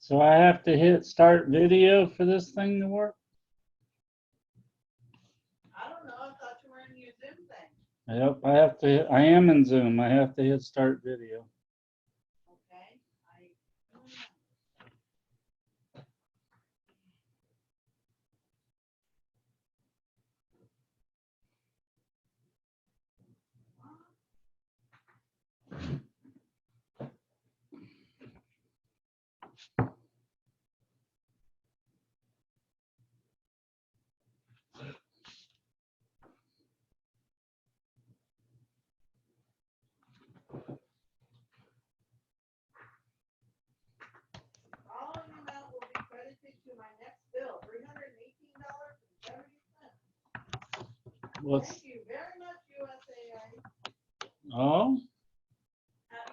So I have to hit start video for this thing to work? I don't know. I thought you were in your Zoom thing. Yep, I am in Zoom. I have to hit start video. Okay. Following amount will be credited to my next bill, $318.70. What's, Thank you very much, USAA. oh,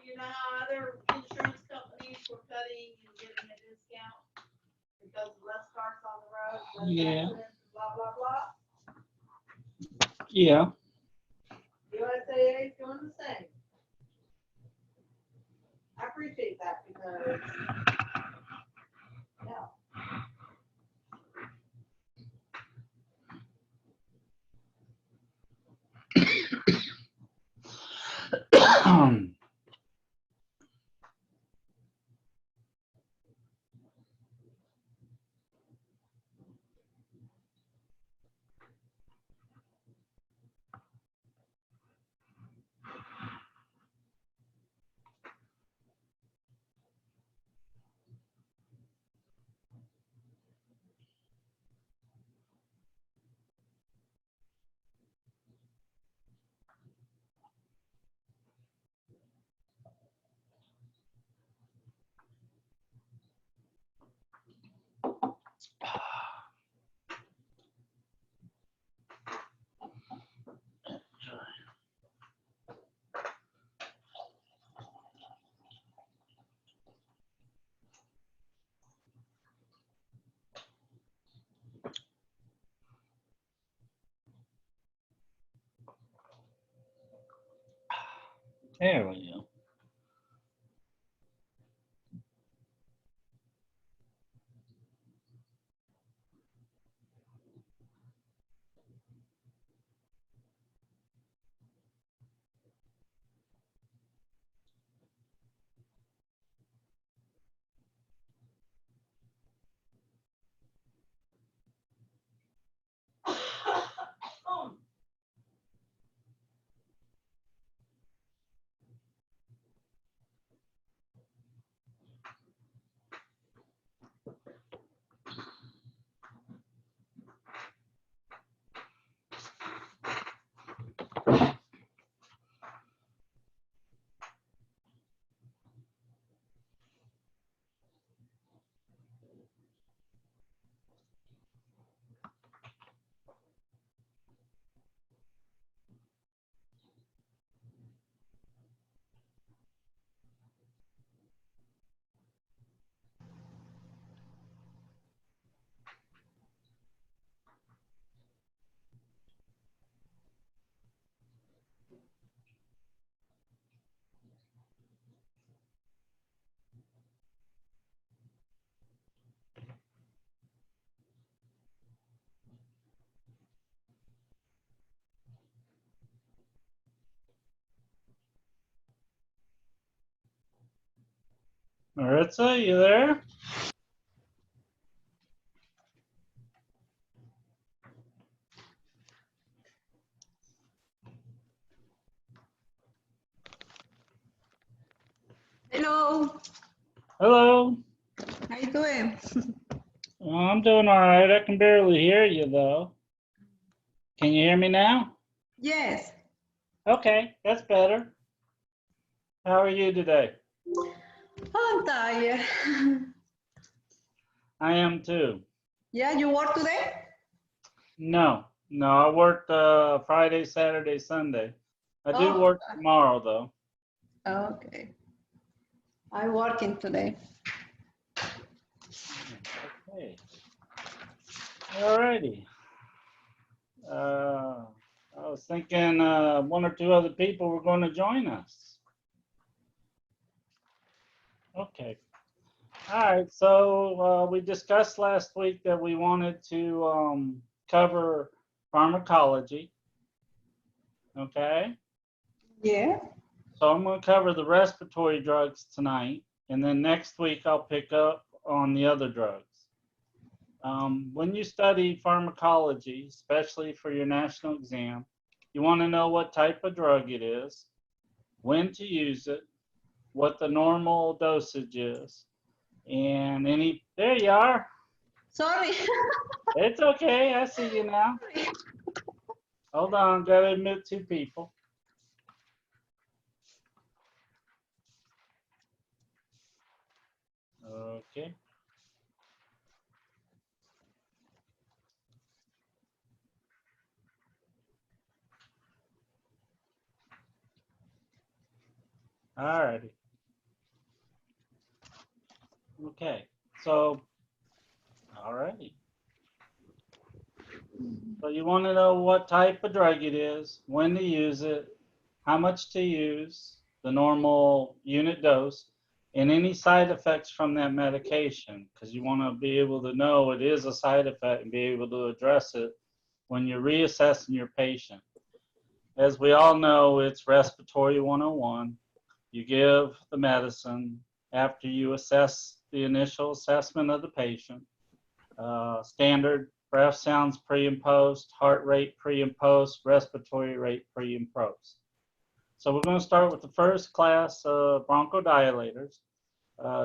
You know how other insurance companies were cutting and giving a discount because of less cars on the road, less Yeah. accidents, blah, blah, blah? yeah. USAA is doing the same. I appreciate that because, yeah. There we go. Maritza, you there? Hello, Hello. how you doing? I'm doing all right. I can barely hear you though. Can you hear me now? Yes, Okay, that's better. How are you today? I'm tired. I am too. Yeah, you work today? No, I worked Friday, Saturday, Sunday. I do Oh, work tomorrow though. okay. I'm working today. Okay. Alrighty. I was thinking one or two other people were going to join us. Okay. All right, so we discussed last week that we wanted to cover pharmacology. Okay, Yeah. so I'm going to cover the respiratory drugs tonight, and then next week I'll pick up on the other drugs. When you study pharmacology, especially for your national exam, you want to know what type of drug it is, when to use it, what the normal dosage is, and any. There you are. Sorry. It's okay. I see you now. Hold on. Got to admit two people. Okay. All righty. Okay. So, all righty. So you want to know what type of drug it is, when to use it, how much to use, the normal unit dose, and any side effects from that medication, because you want to be able to know it is a side effect and be able to address it when you're reassessing your patient. As we all know, it's respiratory 101. You give the medicine after you assess the initial assessment of the patient. Standard breath sounds pre and post, heart rate pre and post, respiratory rate pre and post. So we're going to start with the first class of bronchodilators,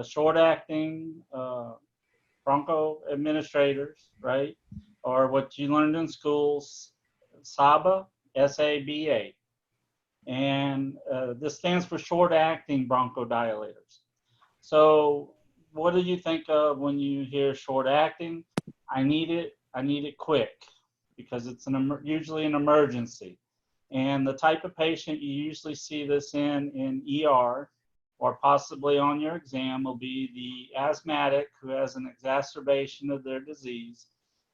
short-acting broncho administrators, right? Or what you learned in schools, SABA, S-A-B-A. And this stands for short-acting bronchodilators. So what do you think of when you hear short-acting? I need it quick, because it's usually an emergency. And the type of patient you usually see this in ER or possibly on your exam will be the asthmatic who has an exacerbation of their disease,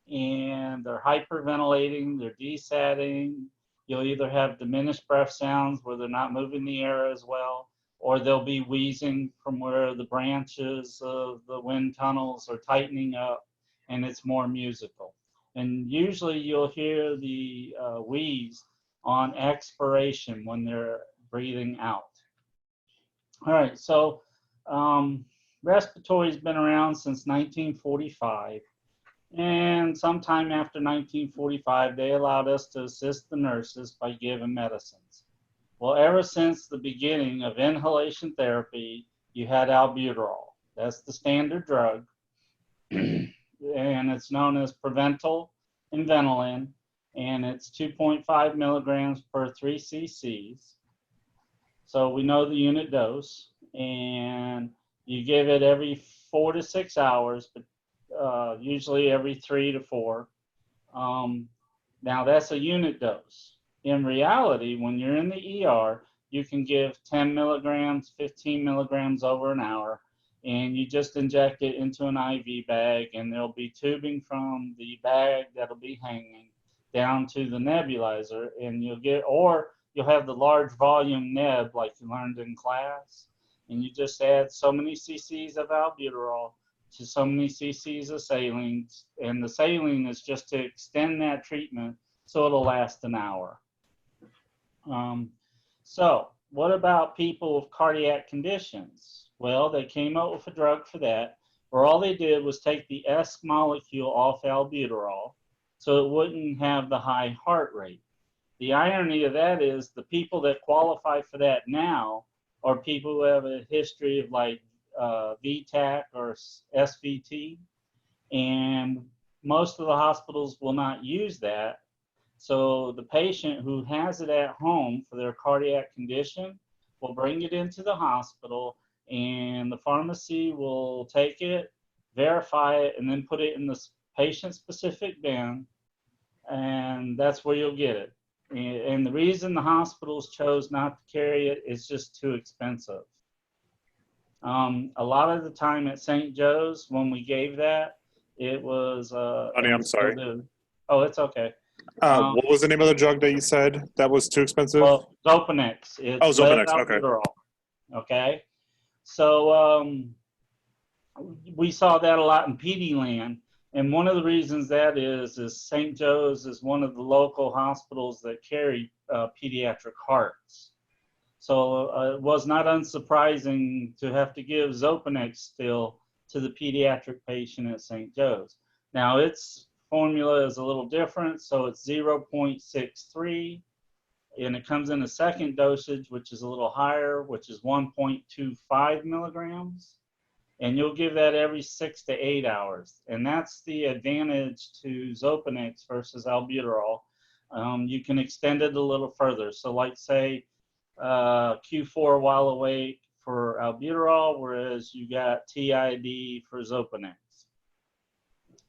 and they're hyperventilating, they're desatting. You'll either have diminished breath sounds where they're not moving the air as well, or they'll be wheezing from where the branches of the wind tunnels are tightening up and it's more musical. And usually you'll hear the wheeze on expiration when they're breathing out. All right, so respiratory's been around since 1945. And sometime after 1945, they allowed us to assist the nurses by giving medicines. Well, ever since the beginning of inhalation therapy, you had albuterol. That's the standard drug. And it's known as Prevental and Ventolin, and it's 2.5 milligrams per 3 cc's. So we know the unit dose, and you give it every 4 to 6 hours, but usually every 3 to 4. Now that's a unit dose. In reality, when you're in the ER, you can give 10 milligrams, 15 milligrams over an hour, and you just inject it into an IV bag, and there'll be tubing from the bag that'll be hanging down to the nebulizer, and you'll have the large volume neb like you learned in class, and you just add so many cc's of albuterol to so many cc's of saline, and the saline is just to extend that treatment so it'll last an hour. So what about people with cardiac conditions? Well, they came up with a drug for that, where all they did was take the S molecule off albuterol so it wouldn't have the high heart rate. The irony of that is the people that qualify for that now are people who have a history of like VTAC or SVT, and most of the hospitals will not use that. So the patient who has it at home for their cardiac condition will bring it into the hospital, and the pharmacy will take it, verify it, and then put it in the patient-specific bin, and that's where you'll get it. And the reason the hospitals chose not to carry it is just too expensive. A lot of the time at St. Joe's, when we gave that, it was. Donnie, I'm sorry. Oh, it's okay. What was the name of the drug that you said that was too expensive? Well, Zopanex. It's Zopanex, okay. Okay. So we saw that a lot in PD land. And one of the reasons that is St. Joe's is one of the local hospitals that carry pediatric hearts. So it was not unsurprising to have to give Zopanex still to the pediatric patient at St. Joe's. Now its formula is a little different, so it's 0.63, and it comes in a second dosage, which is a little higher, which is 1.25 milligrams. And you'll give that every 6 to 8 hours. And that's the advantage to Zopanex versus albuterol. You can extend it a little further. So like say Q4 while awake for albuterol, whereas you got TID for Zopanex.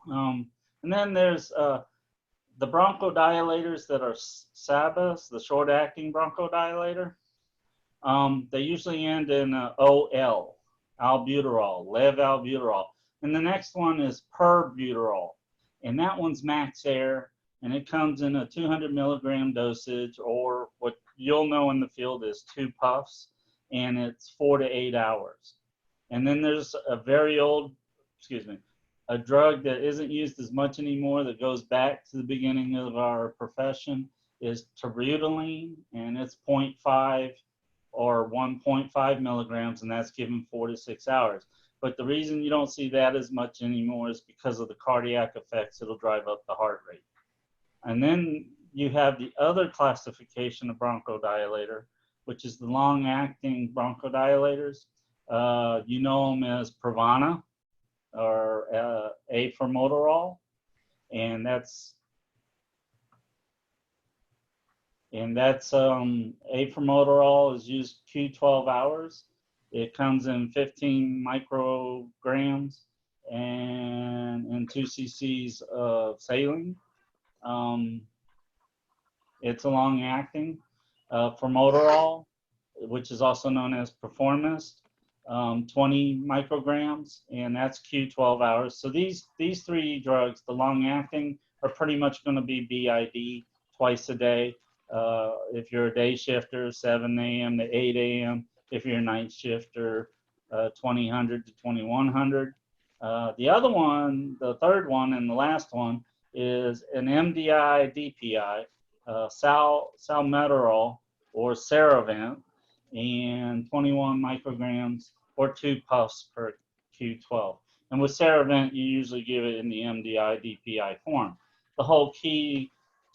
And then there's the bronchodilators that are SABAs, the short-acting bronchodilator. They usually end in OL, albuterol, levalbuterol. And the next one is perbuterol. And that one's max air, and it comes in a 200 milligram dosage, or what you'll know in the field is 2 puffs, and it's 4 to 8 hours. And then there's a very old, a drug that isn't used as much anymore that goes back to the beginning of our profession is terbutaline, and it's 0.5 or 1.5 milligrams, and that's given 4 to 6 hours. But the reason you don't see that as much anymore is because of the cardiac effects. It'll drive up the heart rate. And then you have the other classification of bronchodilator, which is the long-acting bronchodilators. You know them as Pravana or aformoterol, and that's aformoterol is used Q12 hours. It comes in 15 micrograms and 2 cc's of saline. It's a long-acting. Formoterol, which is also known as Performist, 20 micrograms, and that's Q12 hours. So these 3 drugs, the long-acting, are pretty much going to be BID twice a day. If you're a day shifter, 7 a.m. to 8 a.m. If you're a night shifter, 2000 to 2100. The other one, the third one and the last one, is an MDI DPI, salmeterol or Ceravent, and 21 micrograms or 2 puffs per Q12. And with Ceravent, you usually give it in the MDI DPI form. The whole key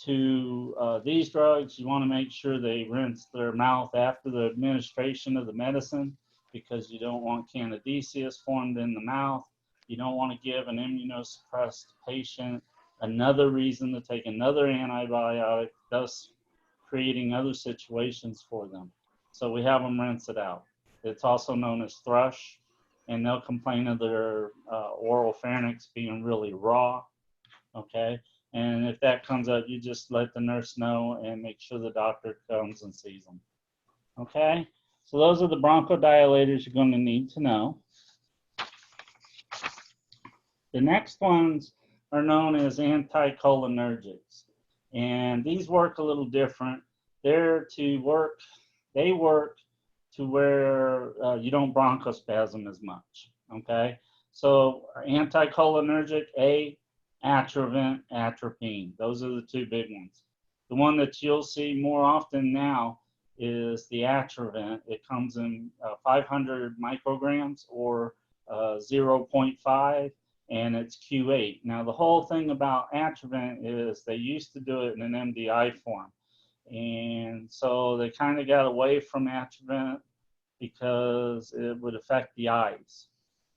to these drugs, you want to make sure they rinse their mouth after the administration of the medicine, because you don't want candidiasis formed in the mouth. You don't want to give an immunosuppressed patient another reason to take another antibiotic, thus creating other situations for them. So we have them rinse it out. It's also known as thrush, and they'll complain of their oral pharynx being really raw, okay? And if that comes up, you just let the nurse know and make sure the doctor comes and sees them, okay? So those are the bronchodilators you're going to need to know. The next ones are known as anticholinergics, and these work a little different. They work to where you don't bronchospasm as much, okay? So anticholinergic, Atrovent, atropine. Those are the 2 big ones. The one that you'll see more often now is the Atrovent. It comes in 500 micrograms or 0.5, and it's Q8. Now, the whole thing about Atrovent is they used to do it in an MDI form. And so they kind of got away from Atrovent because it would affect the eyes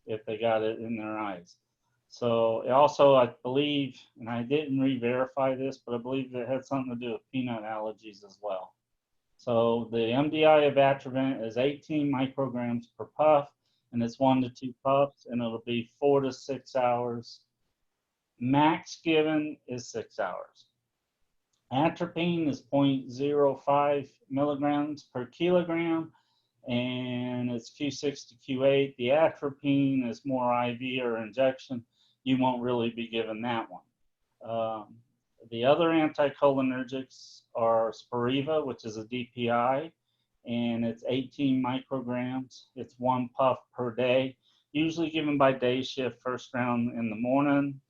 if they got it in their eyes. So also, I believe, and I didn't re-verify this, but I believe it had something to do with peanut allergies as well. So the MDI of Atrovent is 18 micrograms per puff, and it's 1 to 2 puffs, and it'll be 4 to 6 hours. Max given is 6 hours. Atropine is 0.05 milligrams per kilogram, and it's Q6 to Q8. The atropine is more IV or injection. You won't really be given that one. The other anticholinergics are Spiriva, which is a DPI, and it's 18 micrograms. It's 1 puff per day. usually given by day shift, first round in the morning.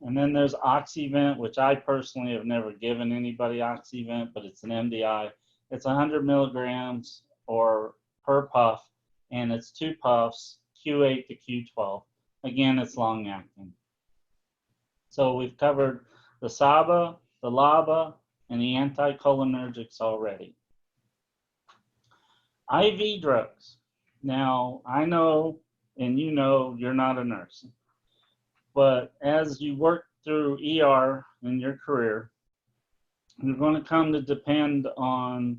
And then there's Oxyvent, which I personally have never given anybody Oxyvent, but it's an MDI. It's 100 milligrams or per puff, and it's 2 puffs, Q8 to Q12. Again, it's long acting. So we've covered the SABA, the LABA, and the anticholinergics already. IV drugs. Now, I know, and you know, you're not a nurse, but as you work through ER in your career, you're going to come to depend on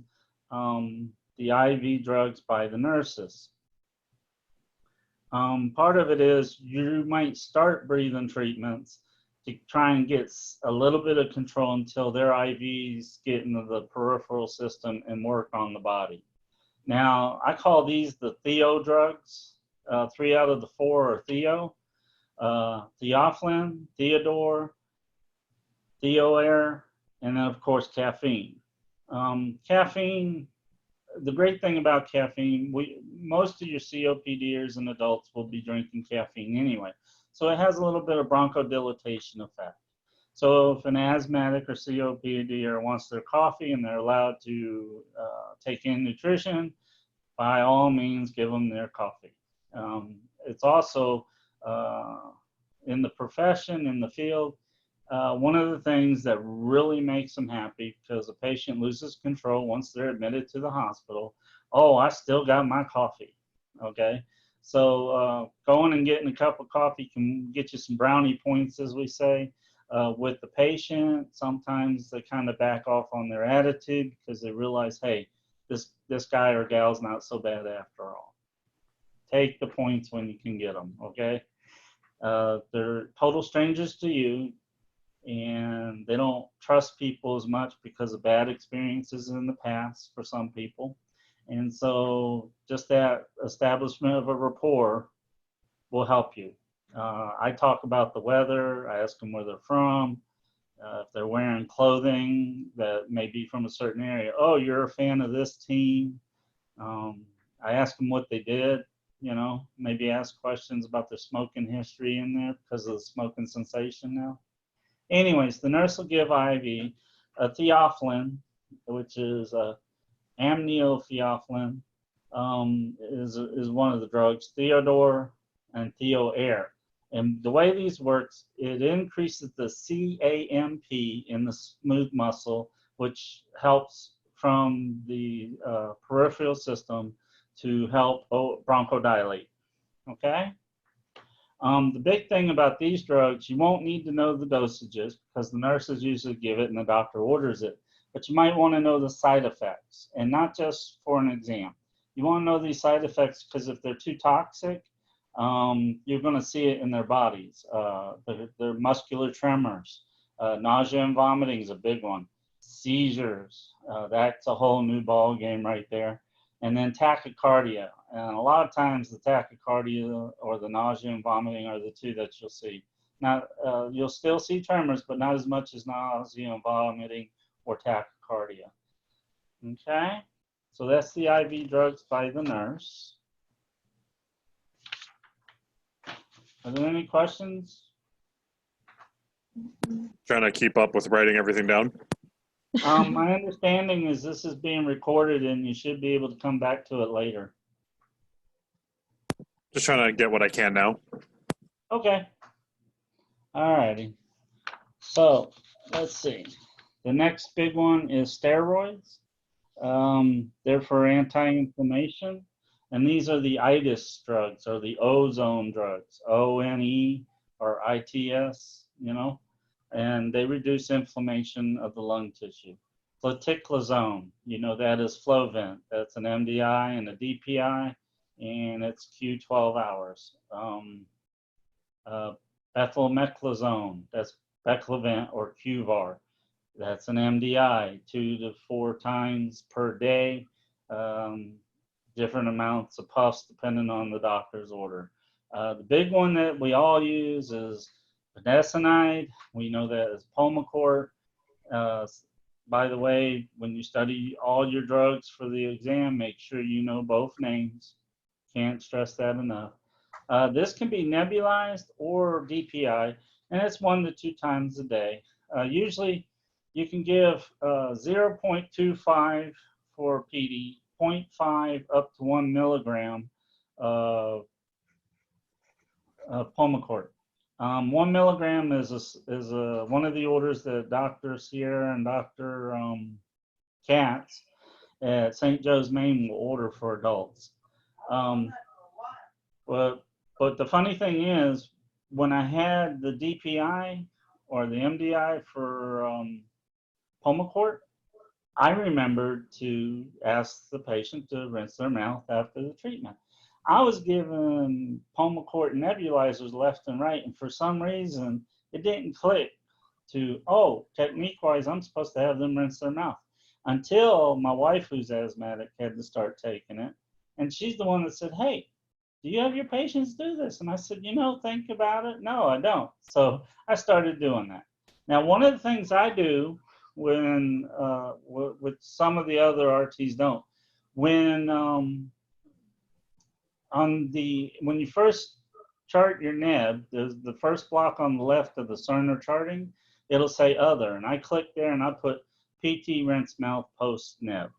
the IV drugs by the nurses. Part of it is you might start breathing treatments to try and get a little bit of control until their IVs get into the peripheral system and work on the body. Now, I call these the Theo drugs. 3 out of the 4 are Theo. Theophylline, Theodore, Theoair, and then of course caffeine. Caffeine, the great thing about caffeine, most of your COPDers and adults will be drinking caffeine anyway. So it has a little bit of bronchodilation effect. So if an asthmatic or COPDer wants their coffee and they're allowed to take in nutrition, by all means, give them their coffee. It's also in the profession, in the field, one of the things that really makes them happy, because a patient loses control once they're admitted to the hospital. Oh, I still got my coffee. Okay. So going and getting a cup of coffee can get you some brownie points, as we say. With the patient, sometimes they kind of back off on their attitude because they realize, hey, this guy or gal's not so bad after all. Take the points when you can get them, okay? They're total strangers to you, and they don't trust people as much because of bad experiences in the past for some people. And so just that establishment of a rapport will help you. I talk about the weather. I ask them where they're from. If they're wearing clothing that may be from a certain area. Oh, you're a fan of this team. I ask them what they did, you know, maybe ask questions about their smoking history in there because of the smoking sensation now. Anyways, the nurse will give IV a theophylline, which is amniotheophylline, is one of the drugs, Theodore and Theoair. And the way these works, it increases the CAMP in the smooth muscle, which helps from the peripheral system to help bronchodilate, okay? The big thing about these drugs, you won't need to know the dosages because the nurses usually give it and the doctor orders it, but you might want to know the side effects, and not just for an exam. You want to know these side effects because if they're too toxic, you're going to see it in their bodies. Their muscular tremors, nausea and vomiting is a big one. Seizures, that's a whole new ball game right there. And then tachycardia. And a lot of times the tachycardia or the nausea and vomiting are the two that you'll see. Now, you'll still see tremors, but not as much as nausea and vomiting or tachycardia. Okay, so that's the IV drugs by the nurse. Are there any questions? Trying to keep up with writing everything down. My understanding is this is being recorded and you should be able to come back to it later. Just trying to get what I can now. Okay. All righty. So let's see. The next big one is steroids. They're for anti-inflammation. And these are the itis drugs or the ozone drugs, ONE or ITS, you know, and they reduce inflammation of the lung tissue. Fluticlazone, you know, that is Flovent. That's an MDI and a DPI, and it's Q12 hours. Methylmeclazone, that's Beclovent or QVAR. That's an MDI, 2 to 4 times per day. Different amounts of puffs depending on the doctor's order. The big one that we all use is budesonide. We know that as Pulmicort. By the way, when you study all your drugs for the exam, make sure you know both names. Can't stress that enough. This can be nebulized or DPI, and it's 1 to 2 times a day. Usually, you can give 0.25 for PD, 0.5 up to 1 milligram of Pulmicort. 1 milligram is one of the orders that Dr. Sierra and Dr. Katz at St. Joe's, Maine will order for adults. But the funny thing is, when I had the DPI or the MDI for Pulmicort, I remembered to ask the patient to rinse their mouth after the treatment. I was given Pulmicort nebulizers left and right, and for some reason, it didn't click to, oh, technique-wise, I'm supposed to have them rinse their mouth. Until my wife, who's asthmatic, had to start taking it. And she's the one that said, hey, do you have your patients do this? And I said, think about it. No, I don't. So I started doing that. Now, one of the things I do when, with some of the other RTs don't, when you first chart your neb, there's the first block on the left of the Cerner charting, it'll say other. And I click there and I put PT rinse mouth post neb.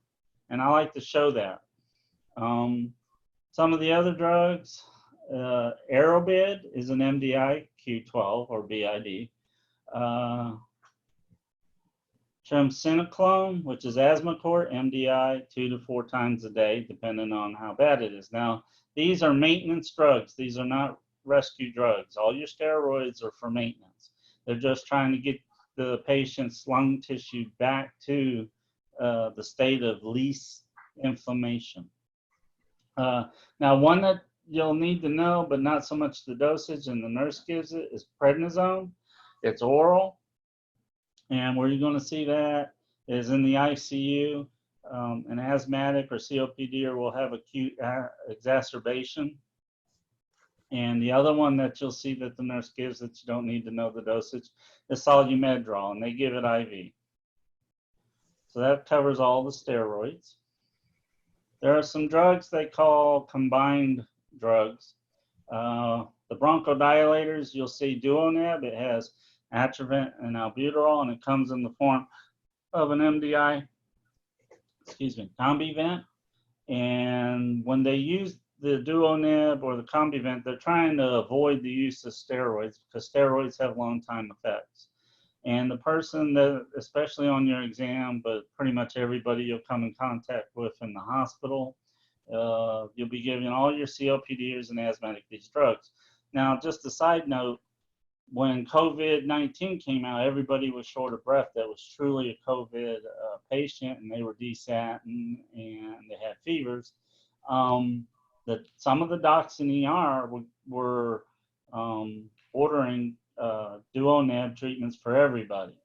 And I like to show that. Some of the other drugs, Aerobid is an MDI Q12 or BID. Triamcinolone, which is Asthmacort, MDI 2 to 4 times a day, depending on how bad it is. Now, these are maintenance drugs. These are not rescue drugs. All your steroids are for maintenance. They're just trying to get the patient's lung tissue back to the state of least inflammation. Now, one that you'll need to know, but not so much the dosage, and the nurse gives it, is prednisone. It's oral. And where you're going to see that is in the ICU. An asthmatic or COPD will have acute exacerbation. And the other one that you'll see that the nurse gives that you don't need to know the dosage is Solumedrol, and they give it IV. So that covers all the steroids. There are some drugs they call combined drugs. The bronchodilators, you'll see Duoneb. It has Atrovent and albuterol, and it comes in the form of an MDI, Combivent. And when they use the Duoneb or the Combivent, they're trying to avoid the use of steroids because steroids have long-time effects. And the person that, especially on your exam, but pretty much everybody you'll come in contact with in the hospital, you'll be giving all your COPDers and asthmatic these drugs. Now, just a side note, when COVID-19 came out, everybody was short of breath that was truly a COVID patient, and they were desat and they had fevers. That some of the docs in ER were ordering Duoneb treatments for everybody.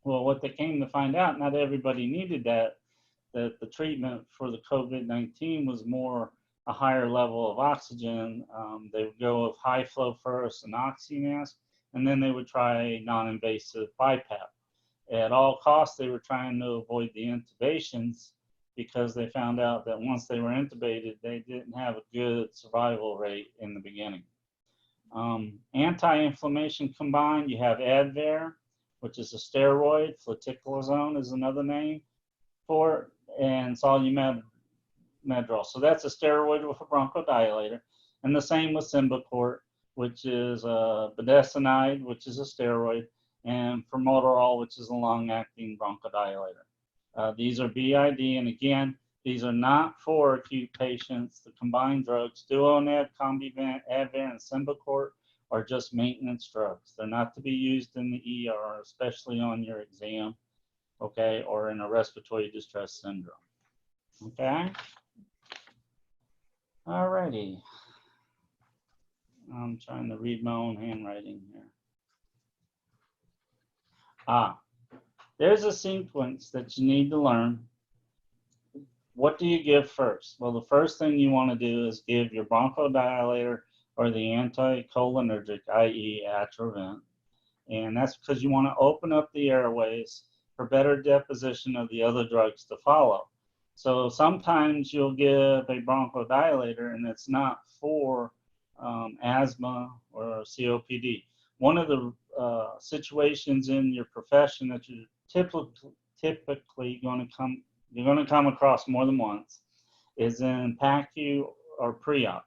Well, what they came to find out, not everybody needed that the treatment for the COVID-19 was more a higher level of oxygen. They would go with high flow first and oxymask, and then they would try non-invasive BiPAP. At all costs, they were trying to avoid the intubations because they found out that once they were intubated, they didn't have a good survival rate in the beginning. Anti-inflammation combined, you have Advair, which is a steroid. Fluticasone is another name for it, and Solumedrol. So that's a steroid with a bronchodilator. And the same with Symbicort, which is budesonide, which is a steroid, and formoterol, which is a long-acting bronchodilator. These are BID, and again, these are not for acute patients. The combined drugs, Duoneb, Combivent, Advair, and Symbicort, are just maintenance drugs. They're not to be used in the ER, especially on your exam, okay, or in a respiratory distress syndrome. Okay? All righty. I'm trying to read my own handwriting here. There's a sequence that you need to learn. What do you give first? Well, the first thing you want to do is give your bronchodilator or the anticholinergic, i.e. Atrovent. And that's because you want to open up the airways for better deposition of the other drugs to follow. So sometimes you'll give a bronchodilator and it's not for asthma or COPD. One of the situations in your profession that typically you're going to come across more than once is in PACU or pre-op.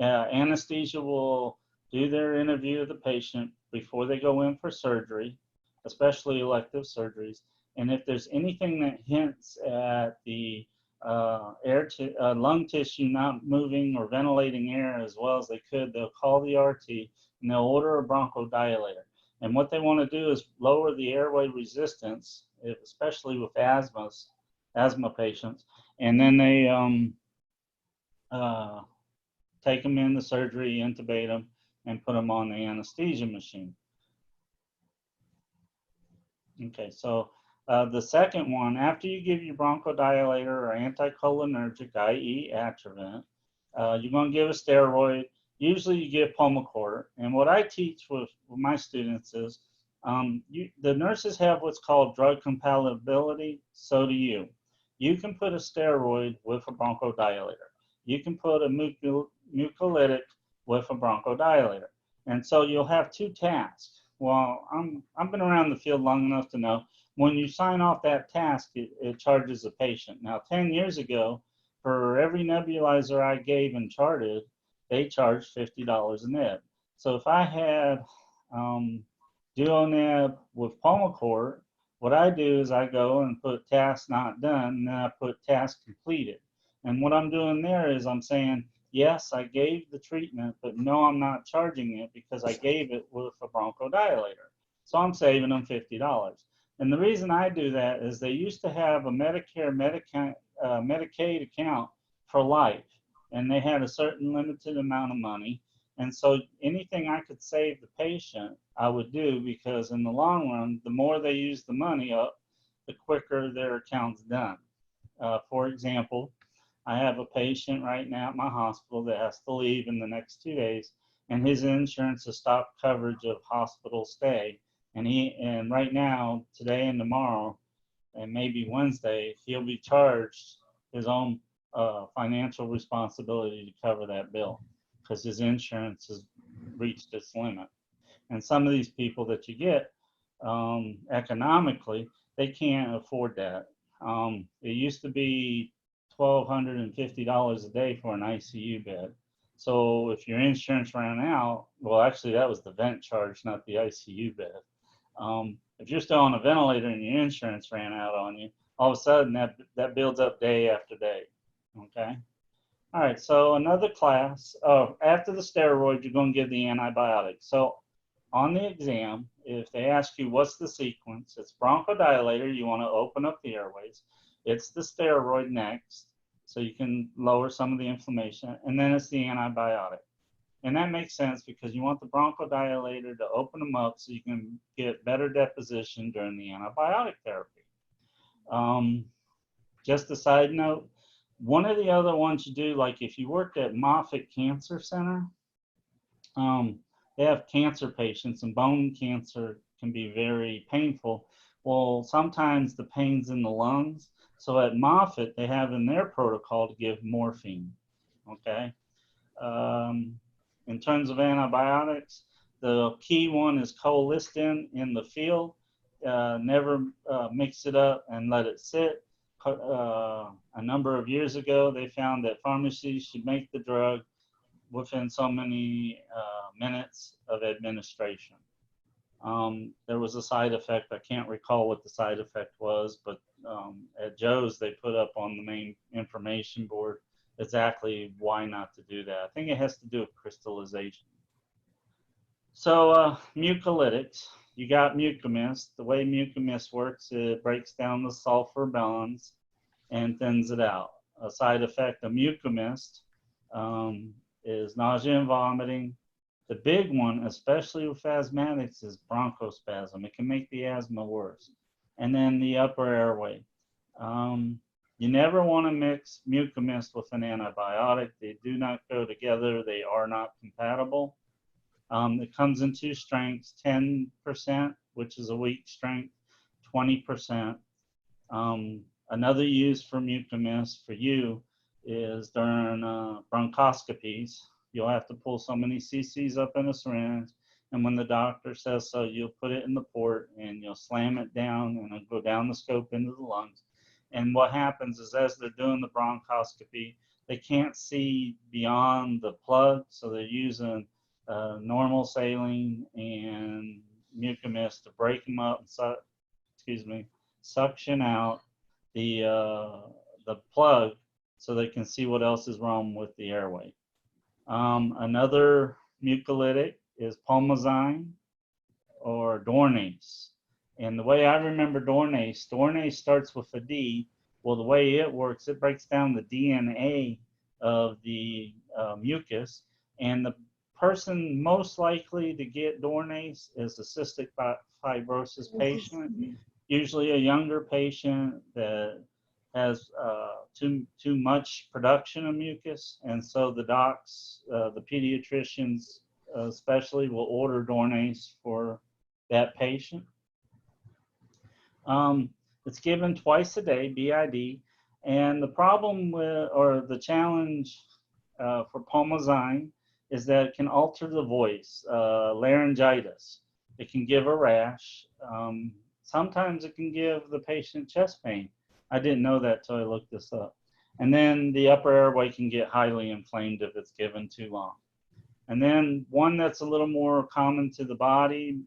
Anesthesia will do their interview of the patient before they go in for surgery, especially elective surgeries. And if there's anything that hints at the lung tissue not moving or ventilating air as well as they could, they'll call the RT and they'll order a bronchodilator. And what they want to do is lower the airway resistance, especially with asthma patients. And then they take them in the surgery, intubate them, and put them on the anesthesia machine. Okay, so the second one, after you give your bronchodilator or anticholinergic, i.e. Atrovent, you're going to give a steroid. Usually you give Pulmicort. And what I teach with my students is the nurses have what's called drug compatibility, so do you. You can put a steroid with a bronchodilator. You can put a mucolytic with a bronchodilator. And so you'll have two tasks. Well, I've been around the field long enough to know when you sign off that task, it charges the patient. Now, 10 years ago, for every nebulizer I gave and charted, they charged $50 a nib. So if I had Duoneb with Pulmicort, what I do is I go and put task not done, and then I put task completed. And what I'm doing there is I'm saying, yes, I gave the treatment, but no, I'm not charging it because I gave it with a bronchodilator. So I'm saving them $50. And the reason I do that is they used to have a Medicaid account for life, and they had a certain limited amount of money. And so anything I could save the patient, I would do, because in the long run, the more they use the money up, the quicker their account's done. For example, I have a patient right now at my hospital that has to leave in the next 2 days, and his insurance has stopped coverage of hospital stay. And right now, today and tomorrow, and maybe Wednesday, he'll be charged his own financial responsibility to cover that bill because his insurance has reached its limit. And some of these people that you get economically, they can't afford that. It used to be $1,250 a day for an ICU bed. So if your insurance ran out, well, actually that was the vent charge, not the ICU bed. If you're still on a ventilator and your insurance ran out on you, all of a sudden that builds up day after day. Okay. All right. So another class. After the steroid, you're going to give the antibiotic. So on the exam, if they ask you what's the sequence, it's bronchodilator. You want to open up the airways. It's the steroid next, so you can lower some of the inflammation, and then it's the antibiotic. And that makes sense because you want the bronchodilator to open them up so you can get better deposition during the antibiotic therapy. Just a side note, one of the other ones you do, like if you worked at Moffitt Cancer Center, they have cancer patients, and bone cancer can be very painful. Well, sometimes the pain's in the lungs. So at Moffitt, they have in their protocol to give morphine. Okay. In terms of antibiotics, the key one is colistin in the field. Never mix it up and let it sit. A number of years ago, they found that pharmacies should make the drug within so many minutes of administration. There was a side effect. I can't recall what the side effect was, but at Joe's, they put up on the main information board exactly why not to do that. I think it has to do with crystallization. So mucolytics, you got Mucomist. The way Mucomist works, it breaks down the sulfur bonds and thins it out. A side effect of Mucomist is nausea and vomiting. The big one, especially with asthmatics, is bronchospasm. It can make the asthma worse. And then the upper airway. You never want to mix Mucomist with an antibiotic. They do not go together. They are not compatible. It comes in two strengths, 10%, which is a weak strength, 20%. Another use for mucomist for you is during bronchoscopies. You'll have to pull so many cc's up in a syringe, and when the doctor says so, you'll put it in the port and you'll slam it down and it'll go down the scope into the lungs. And what happens is as they're doing the bronchoscopy, they can't see beyond the plug, so they're using normal saline and mucomist to break them up and suction out the plug so they can see what else is wrong with the airway. Another mucolytic is pulmazine or Dornase. And the way I remember Dornase starts with a D. Well, the way it works, it breaks down the DNA of the mucus, and the person most likely to get Dornase is a cystic fibrosis patient, usually a younger patient that has too much production of mucus, and so the docs, the pediatricians especially, will order Dornase for that patient. It's given twice a day, BID, and the problem with, or the challenge for pulmazine is that it can alter the voice, laryngitis. It can give a rash. Sometimes it can give the patient chest pain. I didn't know that till I looked this up. And then the upper airway can get highly inflamed if it's given too long. And then one that's a little more common to the body,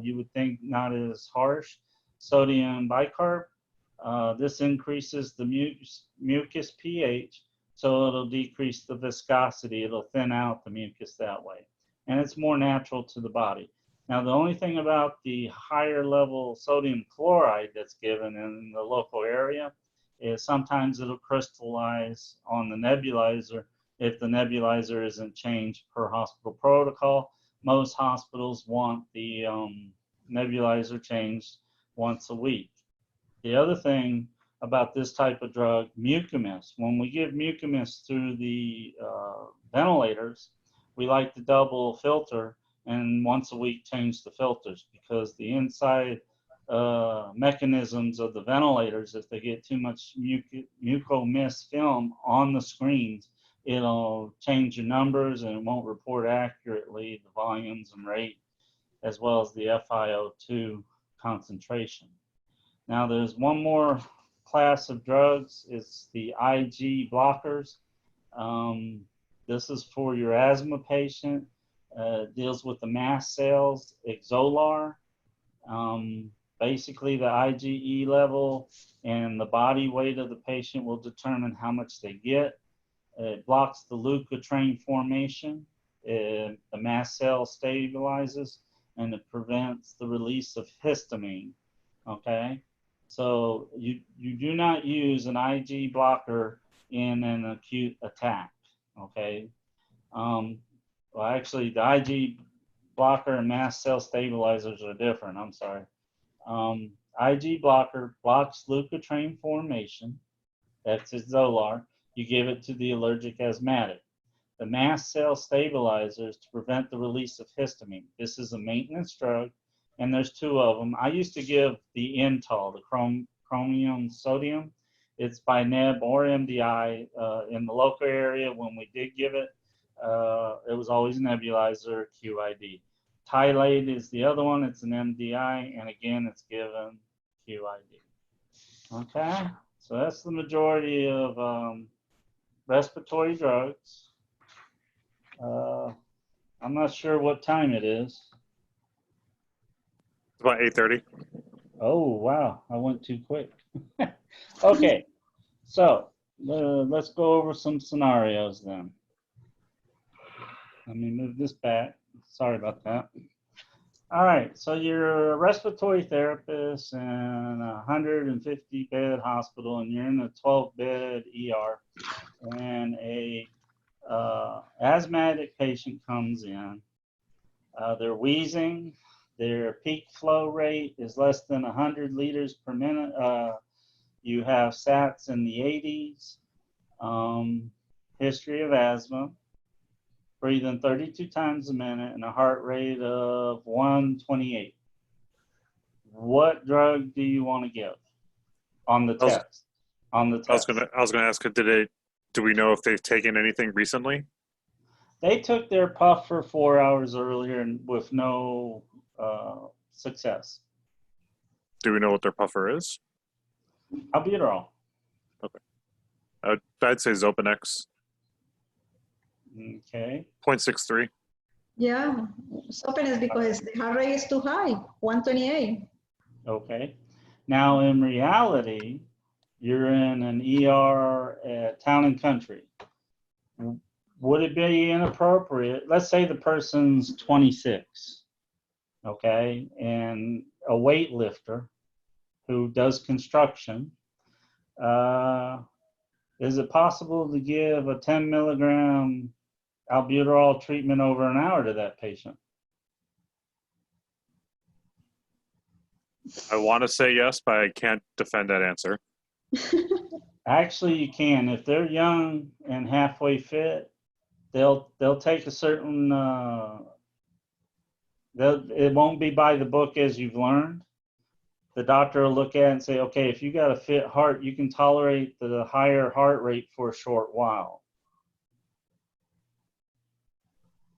you would think not as harsh, sodium bicarb. This increases the mucus pH, so it'll decrease the viscosity. It'll thin out the mucus that way. And it's more natural to the body. Now, the only thing about the higher level sodium chloride that's given in the local area is sometimes it'll crystallize on the nebulizer if the nebulizer isn't changed per hospital protocol. Most hospitals want the nebulizer changed once a week. The other thing about this type of drug, mucomist, when we give mucomist through the ventilators, we like to double filter and once a week change the filters, because the inside mechanisms of the ventilators, if they get too much mucomist film on the screens, it'll change your numbers and it won't report accurately the volumes and rate, as well as the FiO2 concentration. Now there's one more class of drugs, it's the Ig blockers. This is for your asthma patient. Deals with the mast cells, Exolar. Basically the IgE level and the body weight of the patient will determine how much they get. It blocks the leukotriene formation. The mast cell stabilizes, and it prevents the release of histamine. Okay, so you do not use an Ig blocker in an acute attack. Okay. Well, actually, the Ig blocker and mast cell stabilizers are different. I'm sorry. Ig blocker blocks leukotriene formation. That's its Zolar. You give it to the allergic asthmatic. The mast cell stabilizers to prevent the release of histamine. This is a maintenance drug, and there's two of them. I used to give the Intol, the chromium sodium. It's by NEB or MDI. In the local area, when we did give it, it was always nebulizer, QID. Tylate is the other one. It's an MDI, and again, it's given QID. Okay, so that's the majority of respiratory drugs. I'm not sure what time it is. It's about 8:30. Oh, wow, I went too quick. Okay, so let's go over some scenarios then. Let me move this back. Sorry about that. All right, so you're a respiratory therapist in a 150-bed hospital, and you're in a 12-bed ER, and a asthmatic patient comes in. They're wheezing. Their peak flow rate is less than 100 liters per minute. You have SATs in the 80s, history of asthma, breathing 32 times a minute, and a heart rate of 128. What drug do you want to give on the test? on the test. I was gonna ask, do we know if they've taken anything recently? They took their puffer 4 hours earlier and with no success. Do we know what their puffer is? Albuterol. I'd say Zopanex, Okay. 0.63. Yeah, stopping is because the heart rate is too high, 128. Okay. Now, in reality, you're in an ER at Town and Country. Would it be inappropriate? Let's say the person's 26, okay, and a weightlifter who does construction. Is it possible to give a 10 milligram albuterol treatment over an hour to that patient? I want to say yes, but I can't defend that answer. Actually, you can. If they're young and halfway fit, they'll take a certain. It won't be by the book as you've learned. The doctor will look at it and say, okay, if you got a fit heart, you can tolerate the higher heart rate for a short while.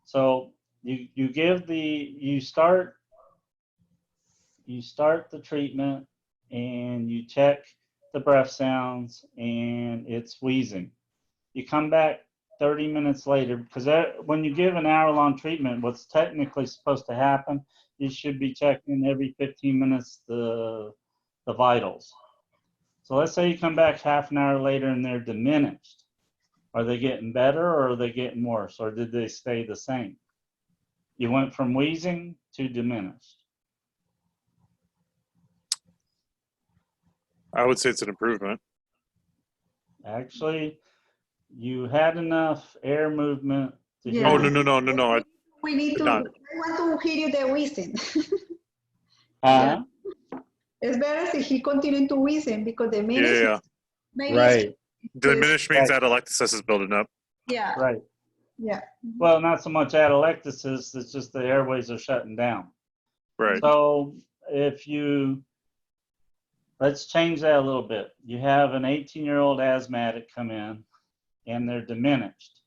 So you start the treatment and you check the breath sounds and it's wheezing. You come back 30 minutes later, because when you give an hour-long treatment, what's technically supposed to happen, you should be checking every 15 minutes the vitals. So let's say you come back half an hour later and they're diminished. Are they getting better or are they getting worse, or did they stay the same? You went from wheezing to diminished. I would say it's an improvement. Actually, you had enough air movement to Yeah. Oh, hear. no. We need to, Done. I want to hear you the wheezing. Huh? It's better if he continue to wheezing because the minute Yeah. maybe Right. Diminished means Right. atelectasis is building up. yeah, Right. yeah. Well, not so much atelectasis, it's just the airways are shutting down. Right. So let's change that a little bit. You have an 18-year-old asthmatic come in and they're diminished.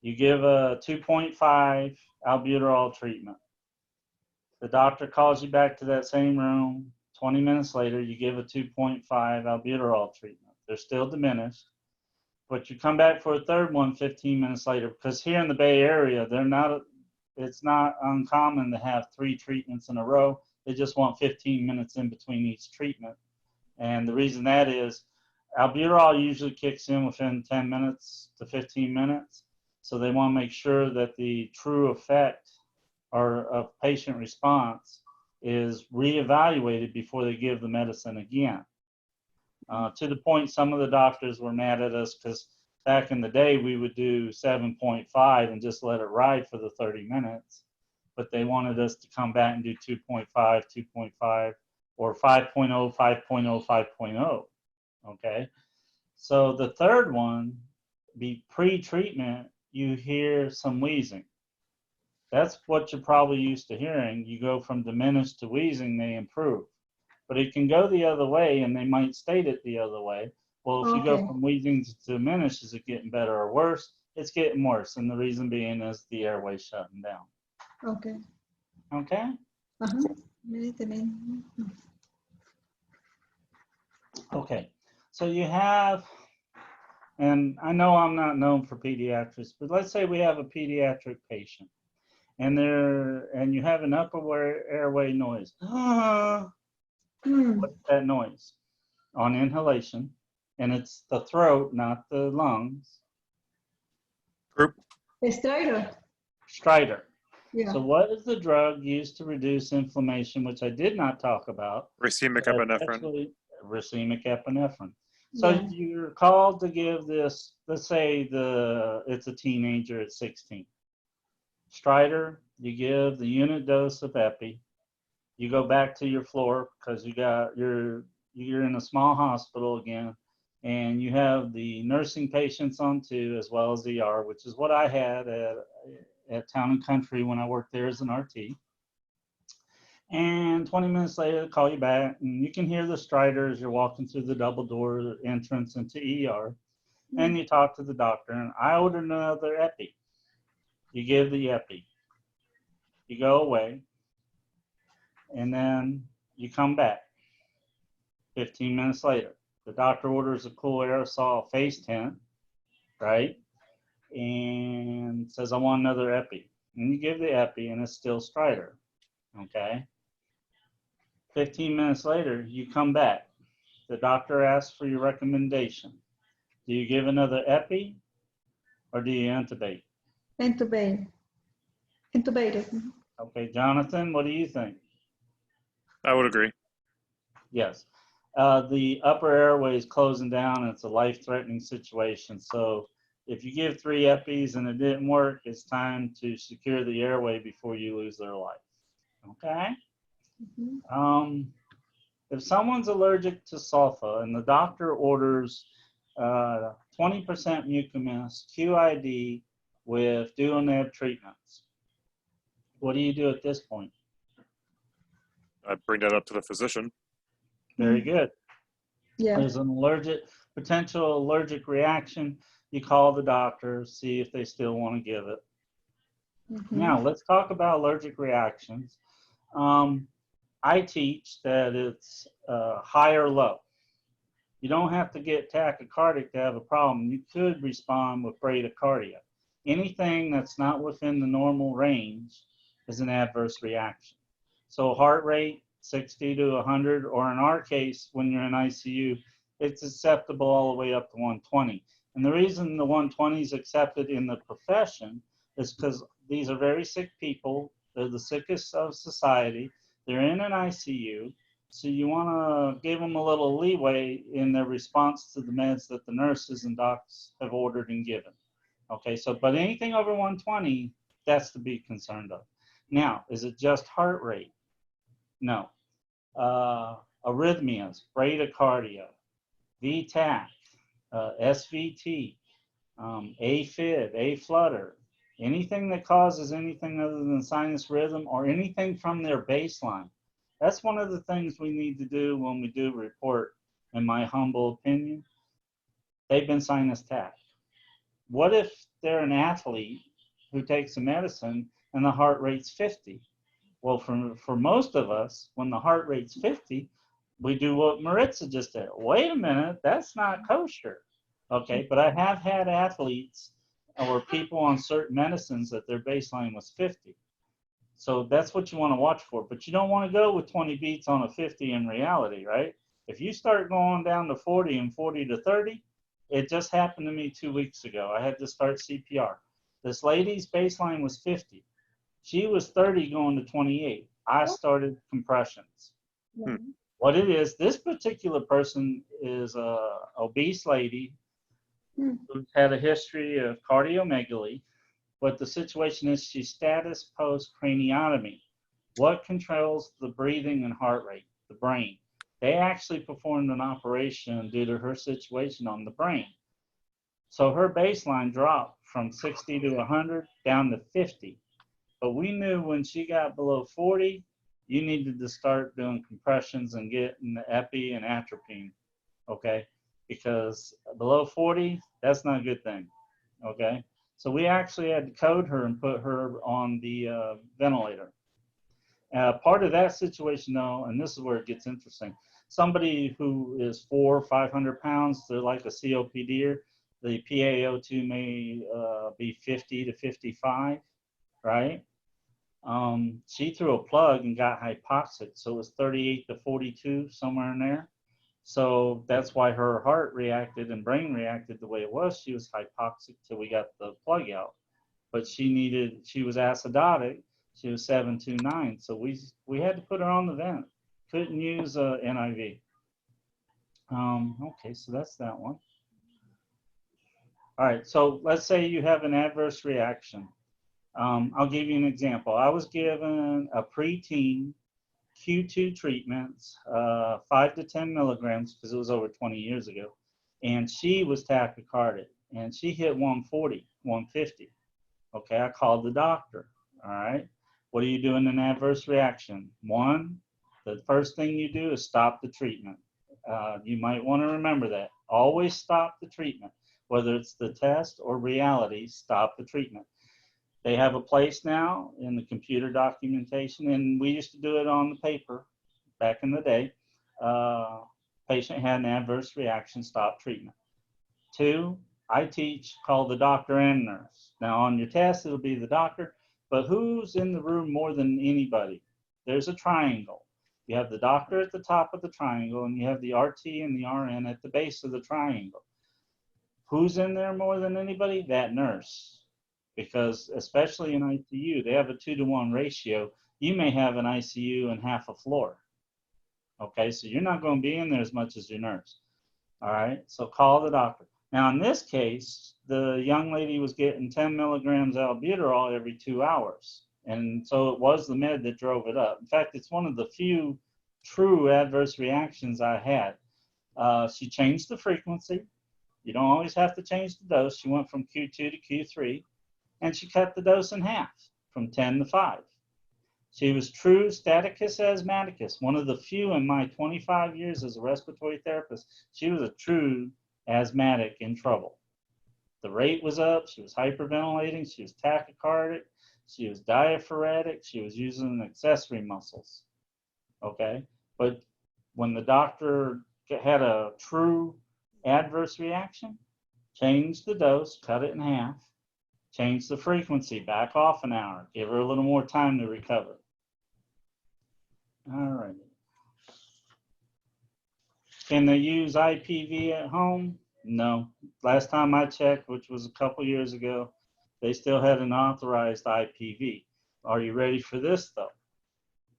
You give a 2.5 albuterol treatment. The doctor calls you back to that same room. 20 minutes later, you give a 2.5 albuterol treatment. They're still diminished, but you come back for a third one 15 minutes later, because here in the Bay Area, it's not uncommon to have 3 treatments in a row. They just want 15 minutes in between each treatment. And the reason that is, albuterol usually kicks in within 10 minutes to 15 minutes. So they want to make sure that the true effect or of patient response is reevaluated before they give the medicine again. To the point, some of the doctors were mad at us because back in the day we would do 7.5 and just let it ride for the 30 minutes. But they wanted us to come back and do 2.5, 2.5, or 5.0, 5.0, 5.0. Okay. So the third one, be pre-treatment, you hear some wheezing. That's what you're probably used to hearing. You go from diminished to wheezing, they improve. But it can go the other way, and they might state it the other way. Well, if you go Okay. from wheezing to diminished, is it getting better or worse? It's getting worse, and the reason being is the airway shutting down. Okay. Okay? Okay. So you have, and I know I'm not known for pediatrics, but let's say we have a pediatric patient, and you have an upper airway noise. What's that noise? On inhalation, and it's the throat, not the lungs. Group. Strider. Stridor. Yeah. So what is the drug used to reduce inflammation, which I did not talk about? Racemic epinephrine. Actually, racemic epinephrine. So Yeah. you're called to give this, let's say it's a teenager at 16. Stridor, you give the unit dose of epi. You go back to your floor because you're in a small hospital again, and you have the nursing patients on 2 as well as the ER, which is what I had at Town and Country when I worked there as an RT. And 20 minutes later, they call you back, and you can hear the stridor as you're walking through the double door entrance into ER. And you talk to the doctor, and I ordered another epi. You give the epi. You go away, and then you come back 15 minutes later. The doctor orders a cool aerosol face tent, right? And says, I want another epi. And you give the epi, and it's still stridor, okay? 15 minutes later, you come back. The doctor asks for your recommendation. Do you give another epi or do you intubate? Intubate. Intubated. Okay, Jonathan, what do you think? I would agree. Yes. The upper airway is closing down and it's a life-threatening situation. So if you give 3 epis and it didn't work, it's time to secure the airway before you lose their life. Okay? If someone's allergic to sulfa and the doctor orders 20% mucomist QID with duoneb treatments, what do you do at this point? I'd bring that up to the physician. Very good. Yeah. There's an potential allergic reaction. You call the doctor, see if they still want to give it. Now, let's talk about allergic reactions. I teach that it's high or low. You don't have to get tachycardic to have a problem. You could respond with bradycardia. Anything that's not within the normal range is an adverse reaction. So heart rate, 60 to 100, or in our case, when you're in ICU, it's acceptable all the way up to 120. And the reason the 120 is accepted in the profession is because these are very sick people. They're the sickest of society. They're in an ICU. So you want to give them a little leeway in their response to the meds that the nurses and docs have ordered and given. Okay, so, but anything over 120, that's to be concerned of. Now, is it just heart rate? No. Arrhythmias, bradycardia, VTAC, SVT, AFib, AFlutter, anything that causes anything other than sinus rhythm or anything from their baseline. That's one of the things we need to do when we do report, in my humble opinion. They've been sinus tapped. What if they're an athlete who takes a medicine and the heart rate's 50? Well, for most of us, when the heart rate's 50, we do what Maritza just did. Wait a minute, that's not kosher. Okay, but I have had athletes or people on certain medicines that their baseline was 50. So that's what you want to watch for. But you don't want to go with 20 beats on a 50 in reality, right? If you start going down to 40 and 40 to 30, it just happened to me 2 weeks ago. I had to start CPR. This lady's baseline was 50. She was 30 going to 28. I started compressions. What it is, this particular person is a obese lady who's had a history of cardiomegaly. But the situation is she's status post craniotomy. What controls the breathing and heart rate? The brain. They actually performed an operation due to her situation on the brain. So her baseline dropped from 60 to 100 down to 50. But we knew when she got below 40, you needed to start doing compressions and getting the epi and atropine, okay? Because below 40, that's not a good thing, okay? So we actually had to code her and put her on the ventilator. Part of that situation, though, and this is where it gets interesting, somebody who is 400 or 500 pounds, they're like a COPDer, the PaO2 may be 50 to 55, right? She threw a plug and got hypoxic, so it was 38 to 42, somewhere in there. So that's why her heart reacted and brain reacted the way it was. She was hypoxic till we got the plug out. But she was acidotic. She was 729. So we had to put her on the vent. Couldn't use a NIV. Okay, so that's that one. All right, so let's say you have an adverse reaction. I'll give you an example. I was given a preteen Q2 treatments, 5 to 10 milligrams, because it was over 20 years ago. And she was tachycardic, and she hit 140, 150. Okay, I called the doctor, all right? What do you do in an adverse reaction? One, the first thing you do is stop the treatment. You might want to remember that. Always stop the treatment. Whether it's the test or reality, stop the treatment. They have a place now in the computer documentation, and we used to do it on the paper back in the day. Patient had an adverse reaction, stop treatment. Two, I teach called the doctor and nurse. Now on your test, it'll be the doctor, but who's in the room more than anybody? There's a triangle. You have the doctor at the top of the triangle, and you have the RT and the RN at the base of the triangle. Who's in there more than anybody? That nurse. Because especially in ICU, they have a 2-to-1 ratio. You may have an ICU and half a floor. Okay, so you're not going to be in there as much as your nurse. All right, so call the doctor. Now, in this case, the young lady was getting 10 milligrams albuterol every 2 hours. And so it was the med that drove it up. In fact, it's one of the few true adverse reactions I had. She changed the frequency. You don't always have to change the dose. She went from Q2 to Q3, and she cut the dose in half from 10 to 5. She was true staticus asthmaticus, one of the few in my 25 years as a respiratory therapist. She was a true asthmatic in trouble. The rate was up. She was hyperventilating. She was tachycardic. She was diaphoretic. She was using accessory muscles. Okay. But when the doctor had a true adverse reaction, change the dose, cut it in half, change the frequency, back off an hour, give her a little more time to recover. All right. Can they use IPV at home? No. Last time I checked, which was a couple years ago, they still had an authorized IPV. Are you ready for this though?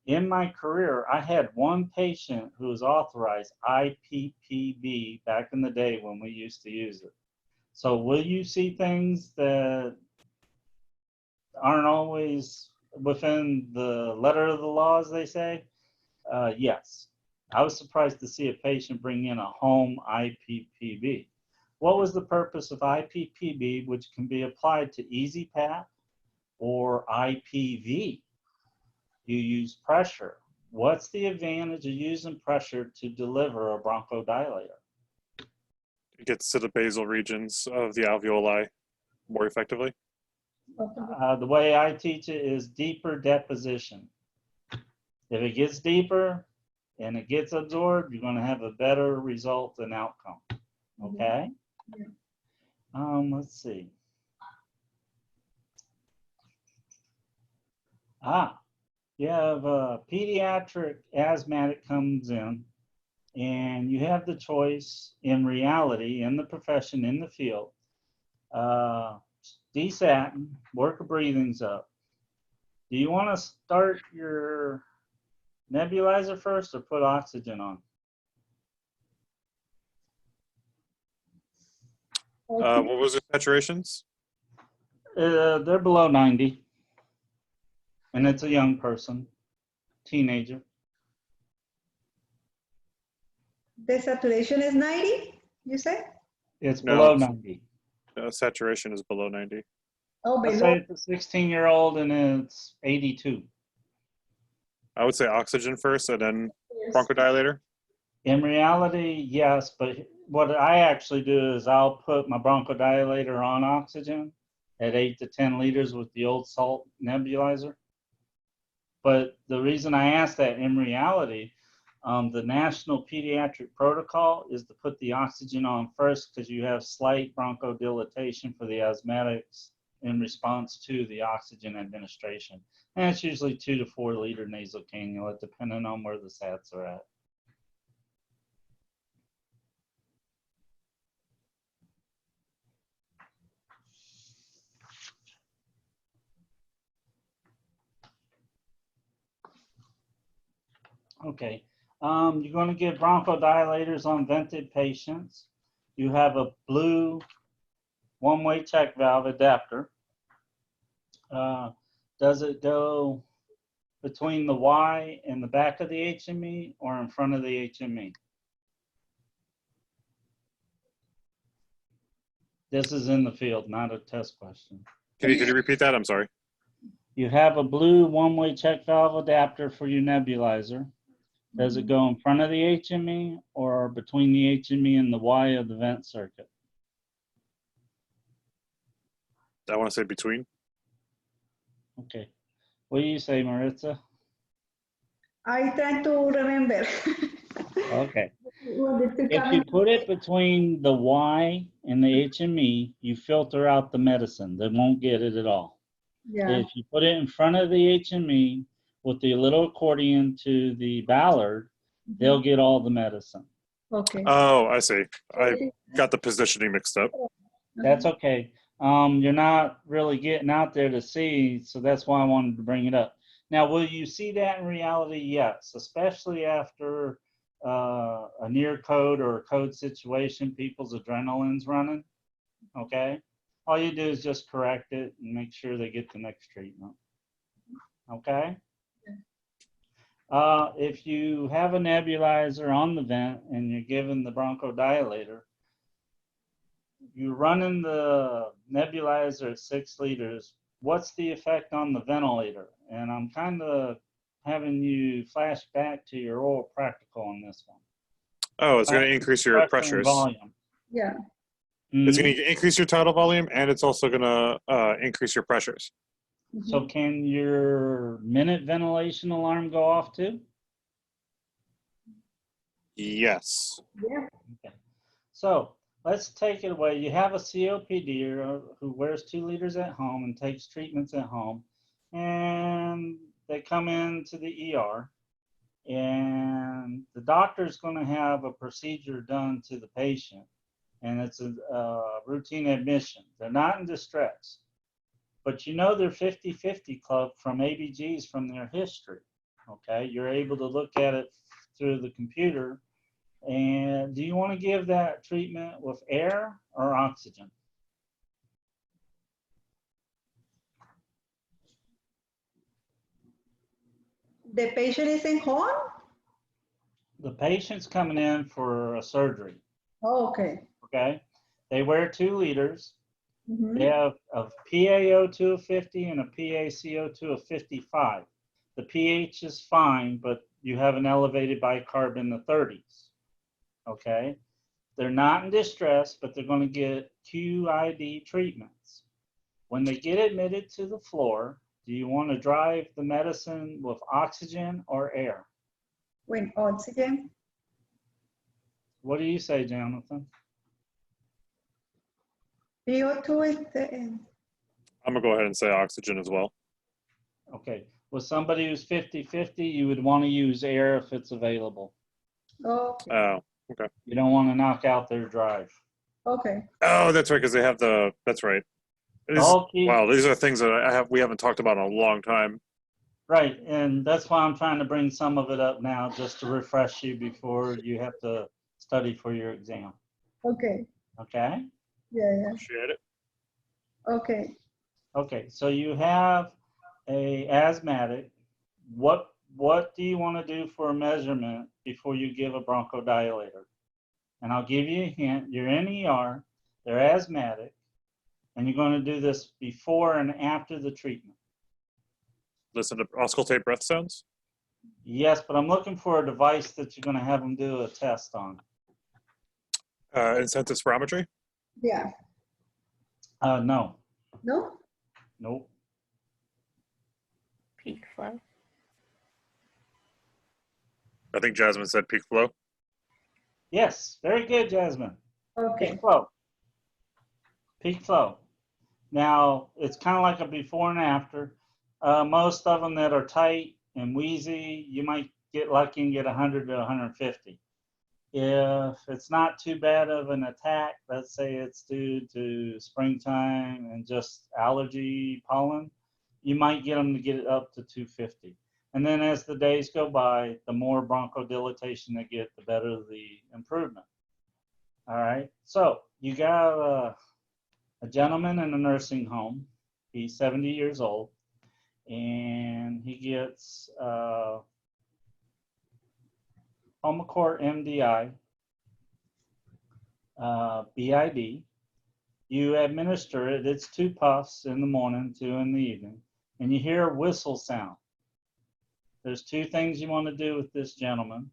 In my career, I had one patient who was authorized IPPV back in the day when we used to use it. So will you see things that aren't always within the letter of the law, as they say? Yes. I was surprised to see a patient bring in a home IPPV. What was the purpose of IPPV, which can be applied to EasyPAP or IPV? You use pressure. What's the advantage of using pressure to deliver a bronchodilator? It gets to the basal regions of the alveoli more effectively. The way I teach it is deeper deposition. If it gets deeper and it gets absorbed, you're going to have a better result and outcome. Okay? Let's see. You have a pediatric asthmatic comes in, and you have the choice in reality, in the profession, in the field. Desatin, work of breathing's up. Do you want to start your nebulizer first or put oxygen on? What was the saturations? They're below 90. And it's a young person, teenager. The saturation is 90, you say? It's No. below 90. Saturation is below 90. Oh, Let's below. say it's a 16-year-old and it's 82. I would say oxygen first and then bronchodilator. In reality, yes, but what I actually do is I'll put my bronchodilator on oxygen at 8 to 10 liters with the old salt nebulizer. But the reason I ask that, in reality, the national pediatric protocol is to put the oxygen on first because you have slight bronchodilation for the asthmatics in response to the oxygen administration. And it's usually 2 to 4 liter nasal cannula, depending on where the sats are at. Okay, you're going to give bronchodilators on vented patients. You have a blue one-way check valve adapter. Does it go between the Y and the back of the HME or in front of the HME? This is in the field, not a test question. Could you repeat that? I'm sorry. You have a blue one-way check valve adapter for your nebulizer. Does it go in front of the HME or between the HME and the Y of the vent circuit? I want to say between. Okay. What do you say, Maritza? I try to remember. Okay. When the two If come you in- put it between the Y and the HME, you filter out the medicine. They won't get it at all. Yeah, If you put it in front of the HME with the little accordion to the Ballard, they'll get all the medicine. okay. Oh, I see. I got the positioning mixed up. That's okay. You're not really getting out there to see, so that's why I wanted to bring it up. Now, will you see that in reality? Yes, especially after a near code or a code situation, people's adrenaline's running. Okay, all you do is just correct it and make sure they get the next treatment. Okay. If you have a nebulizer on the vent and you're given the bronchodilator, you're running the nebulizer at 6 liters. What's the effect on the ventilator? And I'm kind of having you flash back to your oral practical on this one. Oh, it's going to increase your Pressure and pressures. volume. Yeah, It's Mhm. going to increase your tidal volume, and it's also going to increase your pressures. So can your minute ventilation alarm go off too? Yes. yeah. Okay. So let's take it away. You have a COPD who wears 2 liters at home and takes treatments at home, and they come into the ER, and the doctor's going to have a procedure done to the patient, and it's a routine admission. They're not in distress, but you know they're 50-50 club from ABGs from their history. Okay, you're able to look at it through the computer. And do you want to give that treatment with air or oxygen? The patient is in home? The patient's coming in for a surgery, Oh, okay. okay? They wear 2 liters. Mhm. They have a PaO2 of 50 and a PaCO2 of 55. The pH is fine, but you have an elevated bicarb in the 30s, okay? They're not in distress, but they're going to get QID treatments. When they get admitted to the floor, do you want to drive the medicine with oxygen or air? When oxygen, What do you say, Jonathan? PO2 is I'm going to go ahead and say oxygen as well. Okay. With somebody who's 50-50, you would want to use air if it's available. okay. Oh. You don't want to knock out their drive. Okay. Oh, that's right, because they have the. That's right. The whole key, Wow, these are things that we haven't talked about in a long time. right, and that's why I'm trying to bring some of it up now, just to refresh you before you have to study for your exam. Okay. Okay? Yeah, Appreciate it. yeah. Okay. Okay, so you have a asthmatic. What do you want to do for a measurement before you give a bronchodilator? And I'll give you a hint. You're in ER, they're asthmatic, and you're going to do this before and after the treatment. Listen to auscultate breath sounds. Yes, but I'm looking for a device that you're going to have them do a test on. Incentive spirometry. Yeah. No. No? Nope. Peak flow. I think Jasmine said peak flow. Yes, very good, Jasmine. Okay. Peak flow. Peak flow. Now, it's kind of like a before and after. Most of them that are tight and wheezy, you might get lucky and get 100 to 150. If it's not too bad of an attack, let's say it's due to springtime and just allergy pollen, you might get them to get it up to 250. And then as the days go by, the more bronchodilation they get, the better the improvement. All right. So you got a gentleman in a nursing home. He's 70 years old, and he gets Omicort MDI, BID. You administer it. It's 2 puffs in the morning, 2 in the evening. and you hear a whistle sound. There's two things you want to do with this gentleman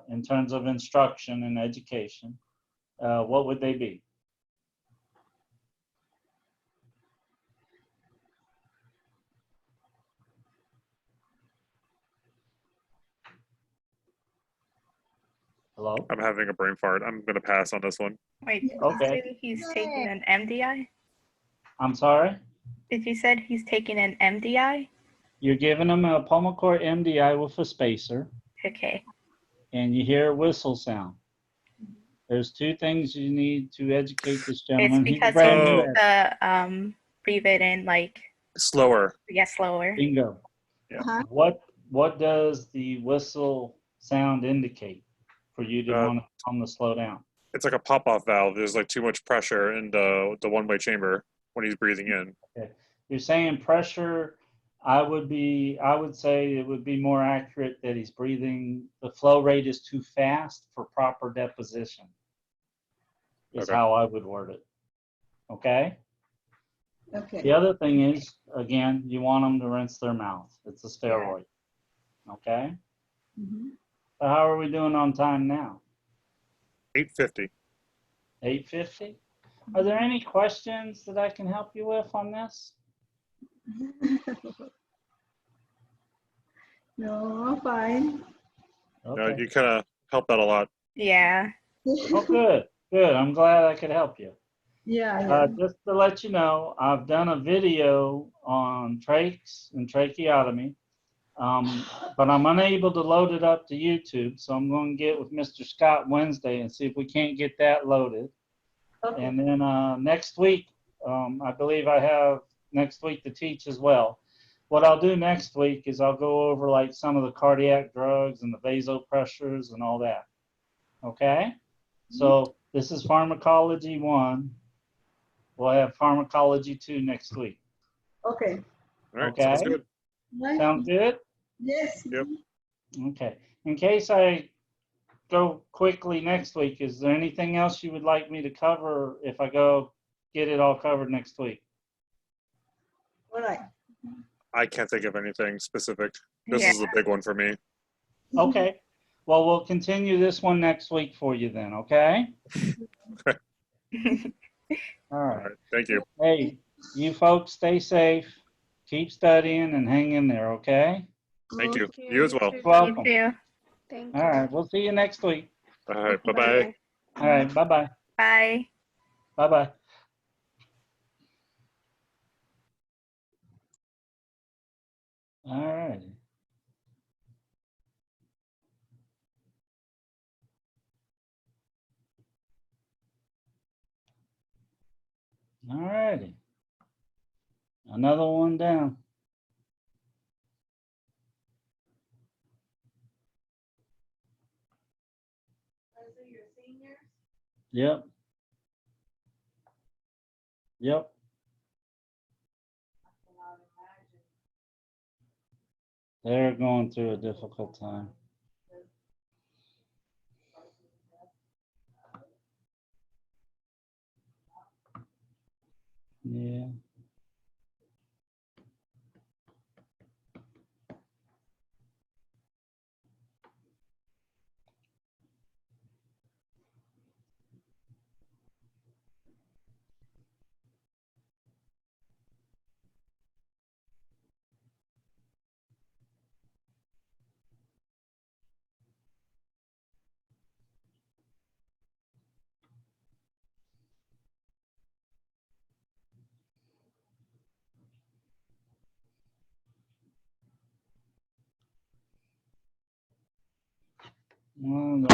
in terms of instruction and education. What would they be? Hello? I'm having a brain fart. I'm gonna pass on this one. Wait, did Okay. you say he's taking an MDI? I'm sorry? Did you said he's taking an MDI? You're giving him a Pulmicort MDI with a spacer, Okay. and you hear a whistle sound. There's two things you need to educate this It's gentleman. He's a because he brand new needs to breathe it in like Slower. slower. bingo. Uh-huh. What does the whistle sound indicate for you to want to tell him to slow down? It's like a pop-off valve. There's like too much pressure in the one-way chamber when he's breathing in. Okay. You're saying pressure. I would say it would be more accurate that he's breathing. The flow rate is too fast for proper deposition. Is Okay. how I would word it. Okay. Okay. The other thing is, again, you want them to rinse their mouth. It's a steroid. Okay. Mhm. So how are we doing on time now? 850. 8:50. Are there any questions that I can help you with on this? No, fine. No, Okay. you kind of helped out a lot. Yeah. Oh, good. Good. I'm glad I could help you. Yeah. Just to let you know, I've done a video on trachs and tracheotomy, but I'm unable to load it up to YouTube. So I'm going to get with Mr. Scott Wednesday and see if we can't get that loaded. Okay. And then next week, I believe I have next week to teach as well. What I'll do next week is I'll go over like some of the cardiac drugs and the vasopressors and all that. Okay? So this is pharmacology 1. We'll have pharmacology 2 next week. Okay. All right, Okay. sounds good. Nice. Sound good? Yes. Yep. Okay. In case I go quickly next week, is there anything else you would like me to cover if I go get it all covered next week? All right. I can't think of anything specific. This Yeah. is a big one for me. Okay. Well, we'll continue this one next week for you then, okay? All All right. right, thank you. Hey, you folks stay safe. Keep studying and hang in there, okay? Thank you. Okay. You as well. You Welcome. too. Thank All right. We'll see you next week. All right, bye-bye. All right. Bye-bye. Bye. Bye-bye. All right. All righty. Another one down. Those are your seniors? Yep. Yep. I cannot imagine. They're going through a difficult time. Yeah. Well,